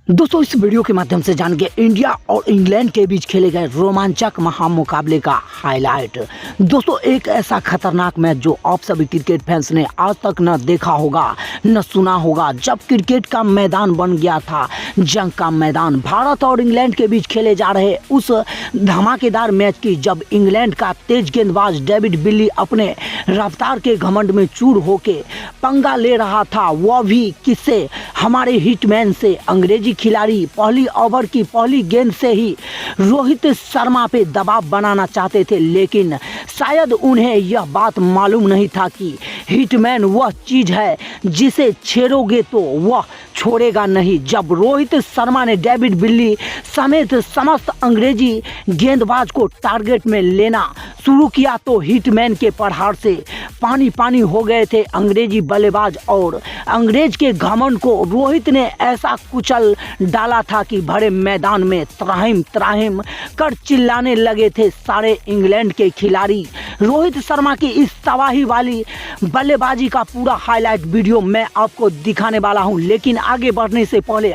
दोस्तों इस वीडियो के माध्यम से जानेंगे इंडिया और इंग्लैंड के बीच खेले गए रोमांचक महामुकाबले का हाईलाइट। दोस्तों एक ऐसा खतरनाक मैच जो आप सभी क्रिकेट फैंस ने आज तक न देखा होगा न सुना होगा। जब क्रिकेट का मैदान बन गया था, जंग का मैदान, भारत और इंग्लैंड के बीच खेले जा रहे उस धमाकेदार मैच की जब इंग्लैंड का तेज गेंदबाज डेविड विली अपने रफ्तार के घमंड में चूर होके पंगा ले रहा था, वह भी किससे, हमारे हिटमैन से। अंग्रेजी खिलाड़ी पहली ओवर की पहली गेंद से ही रोहित शर्मा पे दबाव बनाना चाहते थे, लेकिन शायद उन्हें यह बात मालूम नहीं था कि हिटमैन वह चीज है जिसे छेड़ोगे तो वह छोड़ेगा नहीं। जब रोहित शर्मा ने डेविड विली समेत समस्त अंग्रेजी गेंदबाज को टारगेट में लेना शुरू किया तो हिटमैन के प्रहार से पानी पानी हो गए थे अंग्रेजी बल्लेबाज, और अंग्रेज के घमंड को रोहित ने ऐसा कुचल डाला था कि भरे मैदान में त्राहिम त्राहिम कर चिल्लाने लगे थे सारे इंग्लैंड के खिलाड़ी। रोहित शर्मा की इस तबाही वाली बल्लेबाजी का पूरा हाईलाइट वीडियो मैं आपको दिखाने वाला हूं, लेकिन आगे बढ़ने से पहले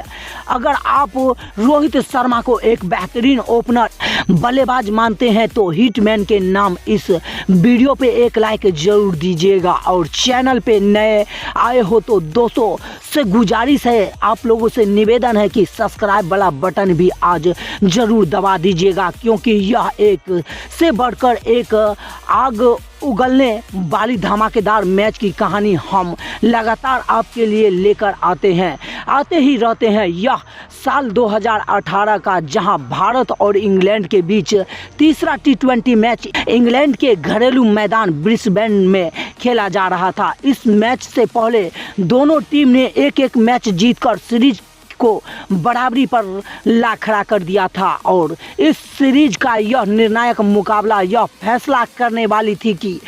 अगर आप रोहित शर्मा को एक बेहतरीन ओपनर बल्लेबाज मानते हैं तो हिटमैन के नाम इस वीडियो पे एक लाइक जरूर दीजिएगा, और चैनल पे नए आए हो तो दोस्तों से गुजारिश है, आप लोगों से निवेदन है कि सब्सक्राइब वाला बटन भी आज जरूर दबा दीजिएगा, क्योंकि यह एक से बढ़कर एक आग उगलने वाली धमाकेदार मैच की कहानी हम लगातार आपके लिए लेकर आते ही रहते हैं। यह साल 2018 का, जहां भारत और इंग्लैंड के बीच तीसरा T20 मैच इंग्लैंड के घरेलू मैदान ब्रिस्बेन में खेला जा रहा था। इस मैच से पहले दोनों टीम ने एक मैच जीतकर सीरीज को बराबरी पर ला खड़ा कर दिया था, और इस सीरीज का यह निर्णायक मुकाबला यह फैसला करने वाली थी कि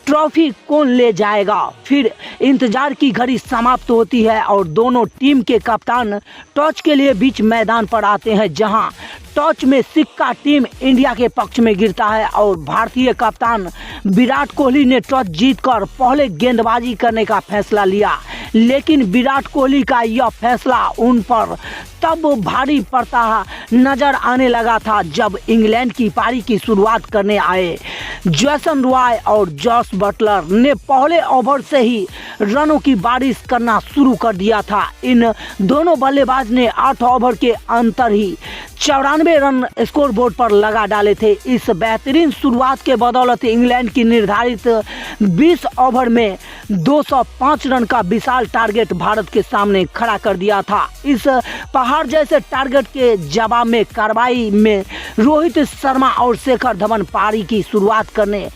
ट्रॉफी कौन ले जाएगा। फिर इंतजार की घड़ी समाप्त होती है और दोनों टीम के कप्तान टॉस के लिए बीच मैदान पर आते हैं, जहां टॉस में सिक्का टीम इंडिया के पक्ष में गिरता है और भारतीय कप्तान विराट कोहली ने टॉस जीतकर पहले गेंदबाजी करने का फैसला लिया। लेकिन विराट कोहली का यह फैसला उन पर तब भारी पड़ता नजर आने लगा था जब इंग्लैंड की पारी की शुरुआत करने आए जेसन रॉय और जॉस बटलर ने पहले ओवर से ही रनों की बारिश करना शुरू कर दिया था। इन दोनों बल्लेबाज ने 8 ओवर के अंतर ही 94 रन स्कोर बोर्ड पर लगा डाले थे। इस बेहतरीन शुरुआत के बदौलत इंग्लैंड की निर्धारित 20 ओवर में 205 रन का विशाल टारगेट भारत के सामने खड़ा कर दिया था। इस पहाड़ जैसे टारगेट के जवाब में कार्रवाई में रोहित शर्मा और शिखर धवन पारी की शुरुआत करने,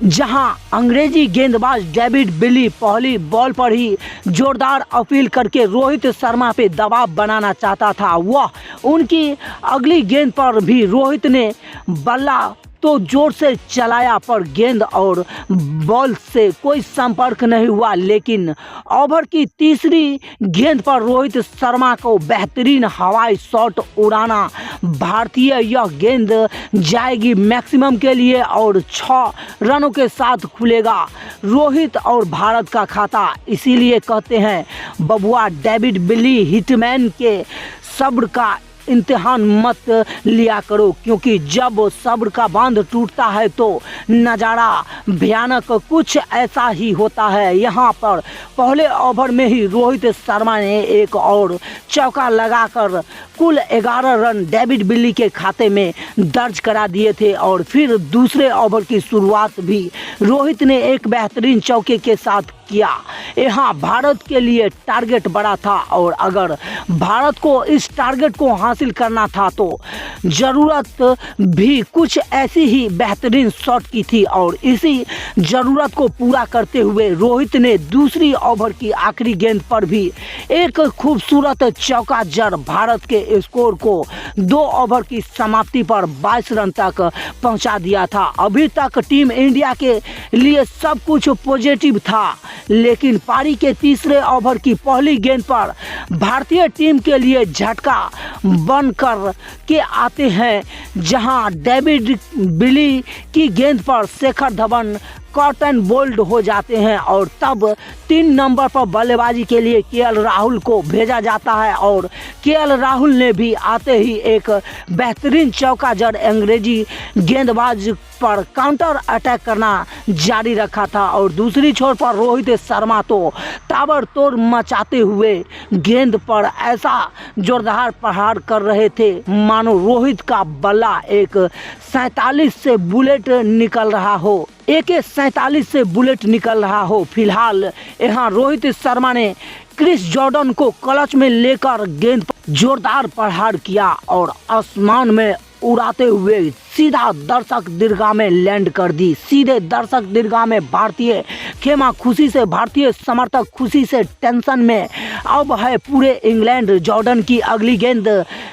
जहां अंग्रेजी गेंदबाज डेविड विली पहली बॉल पर ही जोरदार अपील करके रोहित शर्मा पे दबाव बनाना चाहता था। वह उनकी अगली गेंद पर भी रोहित ने बल्ला तो जोर से चलाया, पर गेंद और बॉल से कोई संपर्क नहीं हुआ। लेकिन ओवर की तीसरी गेंद पर रोहित शर्मा को बेहतरीन हवाई शॉट उड़ाना, भारतीय यह गेंद जाएगी मैक्सिमम के लिए और 6 रनों के साथ खुलेगा रोहित और भारत का खाता। इसीलिए कहते हैं बबुआ डेविड विली, हिटमैन के सब्र का इम्तिहान मत लिया करो, क्योंकि जब सब्र का बांध टूटता है तो नज़ारा भयानक कुछ ऐसा ही होता है। यहाँ पर पहले ओवर में ही रोहित शर्मा ने एक और चौका लगाकर कुल 11 रन डेविड विली के खाते में दर्ज करा दिए थे, और फिर दूसरे ओवर की शुरुआत भी रोहित ने एक बेहतरीन चौके के साथ किया। यहाँ भारत के लिए टारगेट बड़ा था, और अगर भारत को इस टारगेट को हासिल करना था तो ज़रूरत भी कुछ ऐसी ही बेहतरीन शॉट की थी, और इसी ज़रूरत को पूरा करते हुए रोहित ने दूसरी ओवर की आखिरी गेंद पर भी एक खूबसूरत चौका जड़ भारत के स्कोर को 2 ओवर की समाप्ति पर 22 रन तक पहुंचा दिया था। अभी तक टीम इंडिया के लिए सब कुछ पॉजिटिव था, लेकिन पारी के तीसरे ओवर की पहली गेंद पर भारतीय टीम के लिए झटका बन कर के आते हैं, जहां डेविड विली की गेंद पर शिखर धवन कॉटन बोल्ड हो जाते हैं और तब 3 नंबर पर बल्लेबाजी के लिए केएल राहुल को भेजा जाता है और केएल राहुल ने भी आते ही एक बेहतरीन चौका जड़ अंग्रेजी गेंदबाज पर काउंटर अटैक करना जारी रखा था और दूसरी छोर पर रोहित शर्मा तो ताबड़तोड़ मचाते हुए गेंद पर ऐसा जोरदार प्रहार कर रहे थे मानो रोहित का बल्ला एक 47 से बुलेट निकल रहा हो, AK-47 से बुलेट निकल रहा हो। फिलहाल यहाँ रोहित शर्मा ने क्रिस जॉर्डन को क्लच में लेकर गेंद पर जोरदार प्रहार किया और आसमान में उड़ाते हुए सीधा दर्शक दीर्घा में लैंड कर दी। सीधे दर्शक दीर्घा में भारतीय खेमा खुशी से, भारतीय समर्थक खुशी से टेंशन में अब है पूरे इंग्लैंड। जॉर्डन की अगली गेंद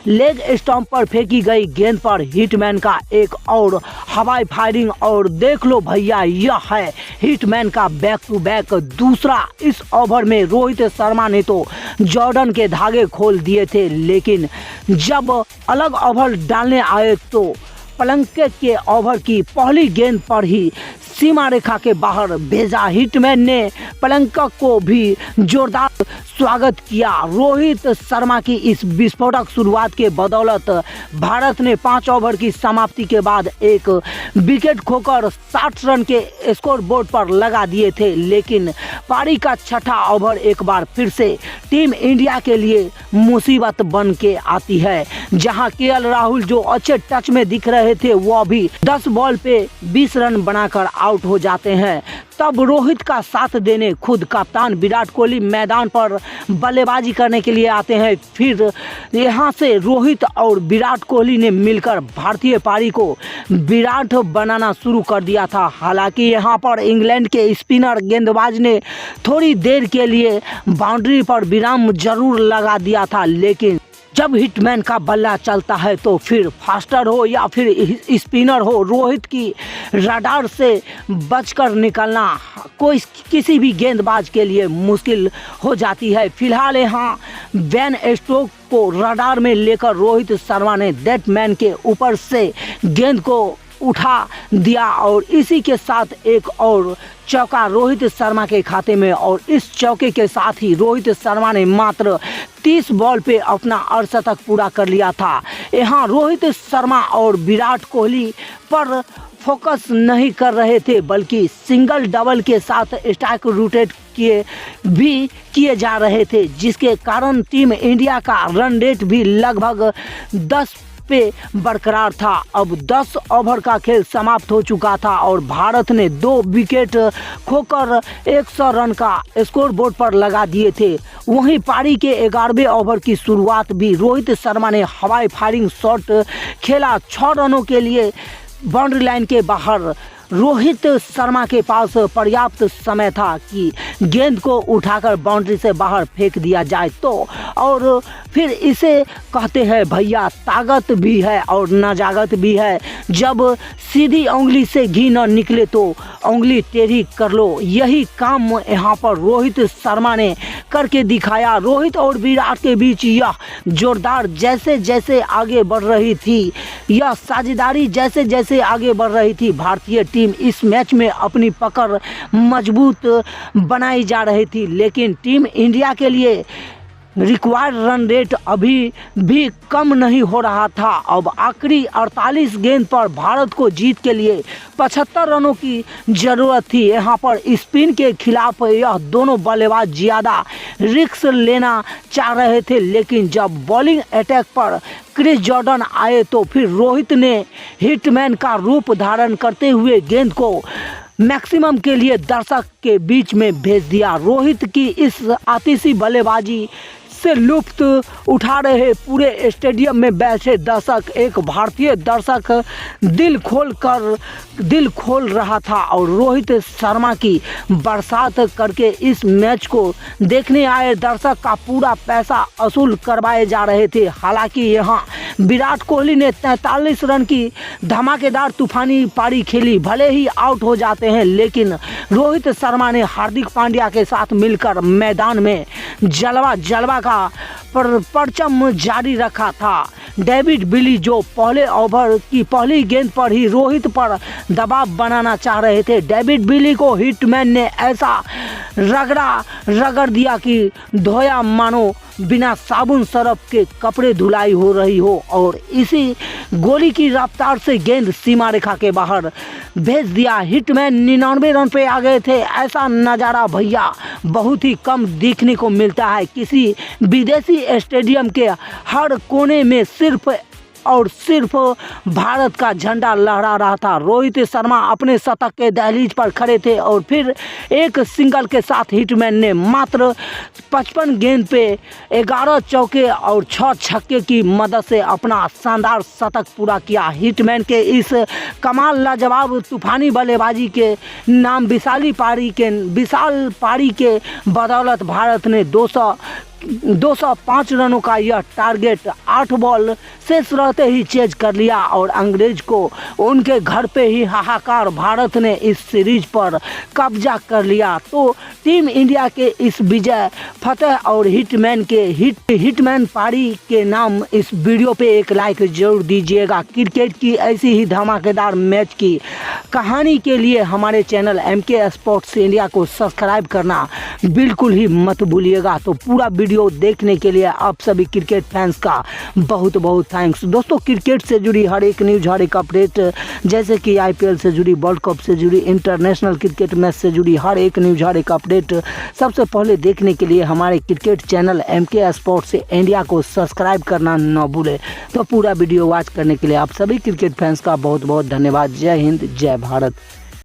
लेग स्टंप पर फेंकी गई गेंद पर हिटमैन का एक और हवाई फायरिंग और देख लो भैया, यह है हिटमैन का बैक टू बैक दूसरा। इस ओवर में रोहित शर्मा ने तो जॉर्डन के धागे खोल दिए थे, लेकिन जब अलग ओवर डालने आए तो प्लंकेट के ओवर की पहली गेंद पर ही सीमा रेखा के बाहर भेजा। हिटमैन ने प्लंकेट को भी जोरदार स्वागत किया। रोहित शर्मा की इस विस्फोटक शुरुआत के बदौलत भारत ने 5 ओवर की समाप्ति के बाद एक विकेट खोकर 60 रन के स्कोर बोर्ड पर लगा दिए थे, लेकिन पारी का छठा ओवर एक बार फिर से टीम इंडिया के लिए मुसीबत बन के आती है। जहां केएल राहुल जो अच्छे टच में दिख रहे थे वो भी 10 बॉल पे 20 रन बनाकर आउट हो जाते हैं। तब रोहित का साथ देने खुद कप्तान विराट कोहली मैदान पर बल्लेबाजी करने के लिए आते हैं। फिर यहां से रोहित और विराट कोहली ने मिलकर भारतीय पारी को विराट बनाना शुरू कर दिया था। हालांकि यहां पर इंग्लैंड के स्पिनर गेंदबाज ने थोड़ी देर के लिए बाउंड्री पर विराम जरूर लगा दिया था, लेकिन जब हिटमैन का बल्ला चलता है तो फिर फास्टर हो या फिर स्पिनर हो, रोहित की रडार से बचकर निकलना कोई किसी भी गेंदबाज के लिए मुश्किल हो जाती है। फिलहाल यहाँ बेन स्टोक्स को रडार में लेकर रोहित शर्मा ने दैटमैन के ऊपर से गेंद को उठा दिया और इसी के साथ एक और चौका रोहित शर्मा के खाते में और इस चौके के साथ ही रोहित शर्मा ने मात्र 30 बॉल पे अपना अर्धशतक पूरा कर लिया था। यहाँ रोहित शर्मा और विराट कोहली पर फोकस नहीं कर रहे थे, बल्कि सिंगल डबल के साथ स्ट्राइक रोटेट किए जा रहे थे, जिसके कारण टीम इंडिया का रन रेट भी लगभग 10 पे बरकरार था। अब 10 ओवर का खेल समाप्त हो चुका था और भारत ने 2 विकेट खोकर 100 रन का स्कोर बोर्ड पर लगा दिए थे। वहीं पारी के 11वें ओवर की शुरुआत भी रोहित शर्मा ने हवाई फायरिंग शॉट खेला। 6 रनों के लिए बाउंड्री लाइन के बाहर रोहित शर्मा के पास पर्याप्त समय था कि गेंद को उठाकर बाउंड्री से बाहर फेंक दिया जाए तो, और फिर इसे कहते हैं भैया ताकत भी है और नजाकत भी है। जब सीधी उंगली से घी न निकले तो उंगली टेढ़ी कर लो, यही काम यहाँ पर रोहित शर्मा ने करके दिखाया। रोहित और विराट के बीच यह जोरदार जैसे जैसे आगे बढ़ रही थी, यह साझेदारी जैसे जैसे आगे बढ़ रही थी, भारतीय टीम इस मैच में अपनी पकड़ मजबूत बनाई जा रही थी, लेकिन टीम इंडिया के लिए रिक्वायर्ड रन रेट अभी भी कम नहीं हो रहा था। अब आखिरी 48 गेंद पर भारत को जीत के लिए 75 रनों की ज़रूरत थी। यहाँ पर स्पिन के खिलाफ यह दोनों बल्लेबाज ज़्यादा रिस्क लेना चाह रहे थे, लेकिन जब बॉलिंग अटैक पर क्रिस जॉर्डन आए तो फिर रोहित ने हिटमैन का रूप धारण करते हुए गेंद को मैक्सिमम के लिए दर्शक के बीच में भेज दिया। रोहित की इस आतिशी बल्लेबाजी से लुत्फ उठा रहे पूरे स्टेडियम में बैठे दर्शक, एक भारतीय दर्शक दिल खोल रहा था और रोहित शर्मा की बरसात करके इस मैच को देखने आए दर्शक का पूरा पैसा वसूल करवाए जा रहे थे। हालांकि यहाँ विराट कोहली ने 43 रन की धमाकेदार तूफानी पारी खेली, भले ही आउट हो जाते हैं, लेकिन रोहित शर्मा ने हार्दिक पांड्या के साथ मिलकर मैदान में जलवा का परचम जारी रखा था। डेविड विली जो पहले ओवर की पहली गेंद पर ही रोहित पर दबाव बनाना चाह रहे थे। डेविड विली को हिटमैन ने ऐसा रगड़ दिया कि धोया मानो बिना साबुन सरफ के कपड़े धुलाई हो रही हो, और इसी गोली की रफ्तार से गेंद सीमा रेखा के बाहर भेज दिया। हिटमैन 99 रन पे आ गए थे। ऐसा नज़ारा भैया बहुत ही कम देखने को मिलता है। किसी विदेशी स्टेडियम के हर कोने में सिर्फ और सिर्फ भारत का झंडा लहरा रहा था। रोहित शर्मा अपने शतक के दहलीज पर खड़े थे और फिर एक सिंगल के साथ हिटमैन ने मात्र 55 गेंद पे 11 चौके और 6 छक्के की मदद से अपना शानदार शतक पूरा किया। हिटमैन के इस कमाल लाजवाब तूफानी बल्लेबाजी के नाम विशाल पारी के बदौलत भारत ने 205 रनों का यह टारगेट 8 बॉल शेष रहते ही चेज कर लिया और अंग्रेज को उनके घर पे ही हाहाकार। भारत ने इस सीरीज पर कब्जा कर लिया। तो टीम इंडिया के इस विजय फतेह और हिटमैन पारी के नाम इस वीडियो पे एक लाइक जरूर दीजिएगा। क्रिकेट की ऐसी ही धमाकेदार मैच की कहानी के लिए हमारे चैनल MK स्पोर्ट्स इंडिया को सब्सक्राइब करना बिल्कुल ही मत भूलिएगा। तो पूरा वीडियो देखने के लिए आप सभी क्रिकेट फैंस का बहुत बहुत थैंक्स। दोस्तों, क्रिकेट से जुड़ी हर एक न्यूज़, हर एक अपडेट, जैसे कि IPL से जुड़ी, वर्ल्ड कप से जुड़ी, इंटरनेशनल क्रिकेट मैच से जुड़ी हर एक न्यूज़, हर एक अपडेट सबसे पहले देखने के लिए हमारे cricket channel MK sports India को सब्सक्राइब करना न भूलें। तो पूरा वीडियो वॉच करने के लिए आप सभी क्रिकेट फैंस का बहुत बहुत धन्यवाद। जय हिंद, जय भारत।